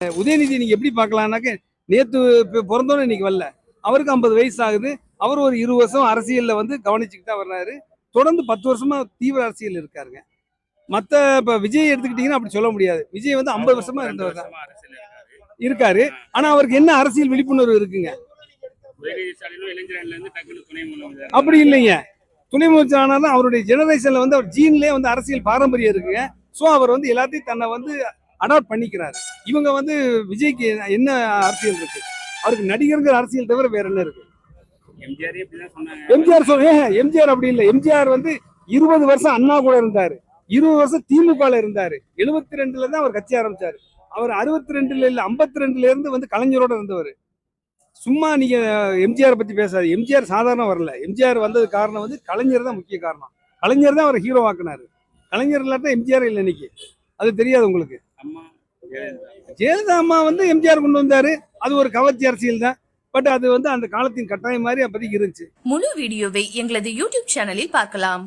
உதயநிதி நீங்க எப்படி பார்க்கலாம்னாக்க நேத்து பிறந்தோன்னு இன்னைக்கு வரல. அவருக்கு 50 வயசு ஆகுது. அவர் ஒரு 20 வருஷம் அரசியல்ல வந்து கவனிச்சுக்கிட்டு தான் வர்றாரு. தொடர்ந்து 10 வருஷமா தீவிர அரசியல் இருக்காருங்க. மத்த இப்ப விஜய் எடுத்துக்கிட்டீங்கன்னா அப்படி சொல்ல முடியாது. விஜய் வந்து 50 வருஷமா இருந்தவர் தான் இருக்காரு. ஆனா அவருக்கு என்ன அரசியல் விழிப்புணர்வு இருக்குங்க? அப்படி இல்லைங்க. துணை முதலமைச்சர் ஆனாலும் அவருடைய ஜெனரேஷன்ல வந்து அவர் ஜீன்லயே வந்து அரசியல் பாரம்பரியம் இருக்குங்க. சோ அவர் வந்து எல்லாத்தையும் தன்னை வந்து அடாப்ட் பண்ணிக்கிறாரு. இவங்க வந்து விஜய்க்கு என்ன அரசியல் இருக்கு? அவருக்கு நடிகர்கள் அரசியல் தவிர வேற என்ன இருக்கு? எம்ஜிஆர் அப்படி இல்லை. எம்ஜிஆர் வந்து 20 வருஷம் அண்ணா கூட இருந்தாரு. 20 வருஷம் திமுக இருந்தாரு. 72ல தான் அவர் கட்சி ஆரம்பிச்சாரு. அவர் 62ல இல்ல 52ல இருந்து வந்து கலைஞரோட இருந்தவர். சும்மா நீங்க எம்ஜிஆர் பத்தி பேசாது. எம்ஜிஆர் சாதாரண வரல. எம்ஜிஆர் வந்தது காரணம் வந்து கலைஞர் தான் முக்கிய காரணம். கலைஞர் தான் அவரை ஹீரோ ஆக்குனாரு. கலைஞர் இல்லாட்டா எம்ஜிஆர் இல்லை இன்னைக்கு. அது தெரியாது உங்களுக்கு. ஜெயலலிதா அம்மா வந்து எம்ஜிஆர் கொண்டு வந்தாரு. அது ஒரு கவர்ச்சி அரசியல் தான். பட் அது வந்து அந்த காலத்தின் கட்டாயம் மாதிரி அப்போதைக்கு இருந்துச்சு. முழு வீடியோவை எங்களது யூடியூப் சேனலில் பார்க்கலாம்.